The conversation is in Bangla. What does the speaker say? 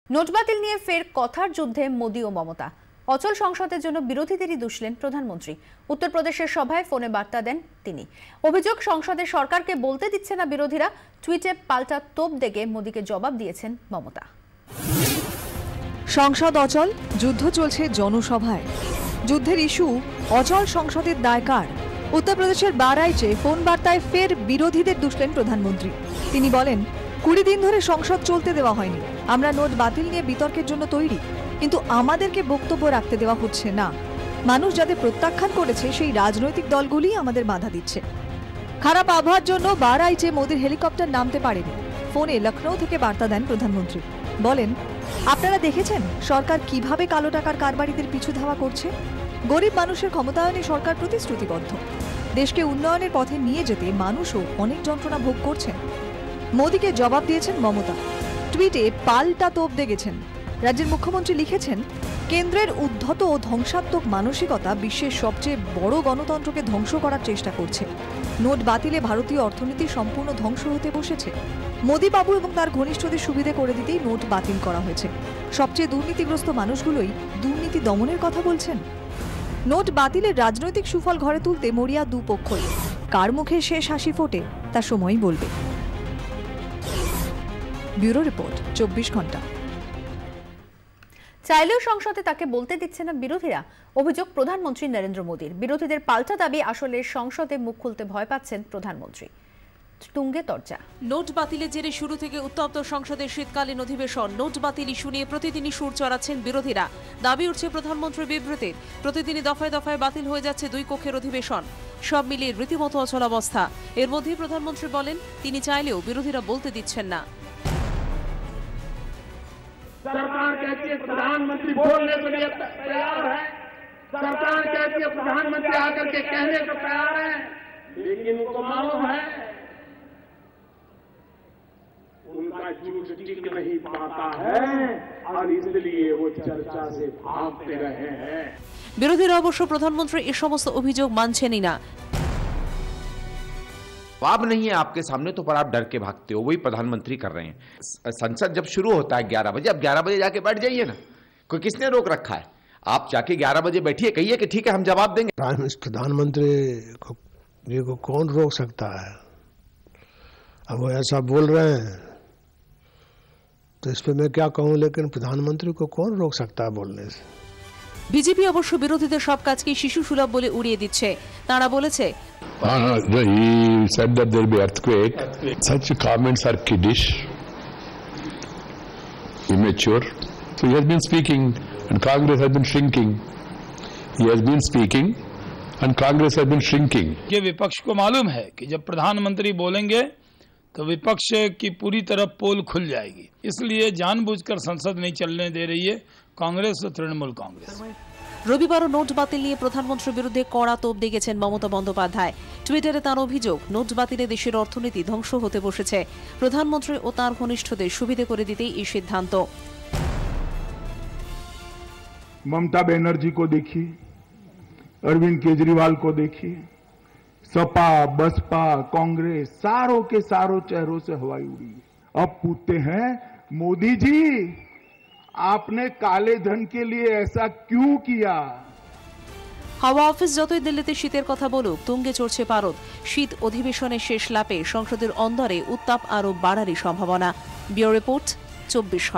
নোট বাতিল নিয়ে ফের কথার যুদ্ধে মোদি ও মমতা। অচল সংসদের জন্য বিরোধীদেরই দুষলেন প্রধানমন্ত্রী। উত্তরপ্রদেশের সভায় ফোনে বার্তা দেন তিনি। অভিযোগ, সংসদে সরকারকে বলতে দিচ্ছে না বিরোধীরা। টুইটে পাল্টা তোপ দেগে মোদিকে জবাব দিয়েছেন মমতা। সংসদ অচল, যুদ্ধ চলছে জনসভায়। যুদ্ধের ইস্যু, অচল সংসদের দায় কার? উত্তরপ্রদেশের বারাইচে ফোন বার্তায় ফের বিরোধীদের দুষলেন প্রধানমন্ত্রী। তিনি বলেন, 20 দিন ধরে সংসদ চলতে দেওয়া হয়নি। আমরা নোট বাতিল নিয়ে বিতর্কের জন্য তৈরি, কিন্তু আমাদেরকে বক্তব্য রাখতে দেওয়া হচ্ছে না। মানুষ যাদের প্রত্যাখ্যান করেছে সেই রাজনৈতিক দলগুলি আমাদের বাধা দিচ্ছে। খারাপ আবহাওয়ার জন্য বারাইচে মোদির হেলিকপ্টার নামতে পারেনি। ফোনে লখনৌ থেকে বার্তা দেন প্রধানমন্ত্রী। বলেন, আপনারা দেখেছেন সরকার কিভাবে কালো টাকার কারবারিদের পিছু ধাওয়া করছে। গরিব মানুষের ক্ষমতায়নে সরকার প্রতিশ্রুতিবদ্ধ। দেশকে উন্নয়নের পথে নিয়ে যেতে মানুষও অনেক যন্ত্রণা ভোগ করছেন। মোদিকে জবাব দিয়েছেন মমতা। টুইটে পাল্টা তোপ দেগেছেন। রাজ্যের মুখ্যমন্ত্রী লিখেছেন, কেন্দ্রের উদ্ধত ও ধ্বংসাত্মক মানসিকতা বিশ্বের সবচেয়ে বড় গণতন্ত্রকে ধ্বংস করার চেষ্টা করছে। নোট বাতিলে ভারতীয় অর্থনীতি সম্পূর্ণ ধ্বংস হতে বসেছে। মোদি বাবু এবং তার ঘনিষ্ঠদের সুবিধে করে দিতেই নোট বাতিল করা হয়েছে। সবচেয়ে দুর্নীতিগ্রস্ত মানুষগুলোই দুর্নীতি দমনের কথা বলছেন। নোট বাতিলের রাজনৈতিক সুফল ঘরে তুলতে মরিয়া দুপক্ষই। কার মুখে শেষ হাসি ফোটে তা সময়ই বলবে। ব্যুরো রিপোর্ট, 24 ঘন্টা। চাইলেও সংসদে তাকে বলতে দিচ্ছে না বিরোধীরা। অভিযোগ প্রধানমন্ত্রী নরেন্দ্র মোদীর। বিরোধীদের পাল্টা দাবি, আসলে সংসদে মুখ খুলতে ভয় পাচ্ছেন প্রধানমন্ত্রী। তুঙ্গে তরজা। নোট বাতিলের জেরে শুরু থেকে উত্তপ্ত সংসদের শীতকালীন অধিবেশন। নোট বাতিল ইস্যু নিয়ে প্রতিদিনই সুর চড়াচ্ছেন বিরোধীরা। দাবি উঠছে প্রধানমন্ত্রীর বিবৃতির। প্রতিদিনই দফায় দফায় বাতিল হয়ে যাচ্ছে 2 কক্ষের অধিবেশন। সব মিলিয়ে রীতিমতো অচলাবস্থা। এর মধ্যেই প্রধানমন্ত্রী বলেন, তিনি চাইলেও বিরোধীরা বলতে দিচ্ছেন না। सरकार कहती है प्रधानमंत्री बोलने के लिए तैयार है, सरकार कहती है प्रधानमंत्री आकर के कहने को तैयार है, लेकिन उनको मालूम है उनका झूठ टिक नहीं पाता है और इसलिए वो चर्चा से भागते रहे हैं। বিরোধীরা অবশ্য প্রধানমন্ত্রী এই সমস্ত অভিযোগ মানছেনই না। जवाब नहीं है आपके सामने तो पर आप डर के भागते हो, वही प्रधानमंत्री कर रहे हैं। संसद जब शुरू होता है 11 बजे, अब 11 बजे जाके बैठ जाइए ना, कोई किसने रोक रखा है? आप जाके 11 बजे बैठिए, कहिए कि ठीक है हम जवाब देंगे। प्रधानमंत्री को कौन रोक सकता है? अब वो ऐसा बोल रहे हैं तो इस पे मैं क्या कहूं, लेकिन प्रधानमंत्री को कौन रोक सकता है बोलने से? বিজেপি অবশ্য বিরোধীদের সব কাজকে শিশু সুলভ বলে উড়িয়ে দিচ্ছে। তারা বলেছে, he said that there will be earthquake. Such comments are kiddish, immature. So he has been speaking and Congress has been shrinking. He has been speaking and Congress has been shrinking. ये विपक्ष को मालूम है कि जब प्रधानमंत्री बोलेंगे तो विपक्ष की पूरी तरह पोल खुल जाएगी, इसलिए जानबूझकर संसद नहीं चलने दे रही है कांग्रेस और तृणमूल कांग्रेस। রবিবারও নোট বাতিল নিয়ে প্রধানমন্ত্রীর বিরুদ্ধে কড়া তোপ দেগেছেন মমতা বন্দ্যোপাধ্যায়। টুইটারে তার অভিযোগ, নোট বাতিলে দেশের অর্থনীতি ধ্বংস হতে বসেছে। প্রধানমন্ত্রী ও তার ঘনিষ্ঠদের সুবিধে করে দিতেই এই সিদ্ধান্ত। ममता बनर्जी को देखिए, अरविंद केजरीवाल को देखिए, सपा बसपा कांग्रेस सारों के सारों चेहरों से हवाई उड़ी। अब पूछते हैं, मोदी जी आपने काले धन के लिए ऐसा क्यों किया? হাওয়া অফিস যতই দিল্লিতে শীতের কথা বলুক, তুঙ্গে চড়ছে পারদ। শীত অধিবেশনের শেষ লাপে সংসদের অন্দরে উত্তাপ আরো বাড়ারই সম্ভাবনা। ব্যুরো রিপোর্ট, 24 ঘন্টা।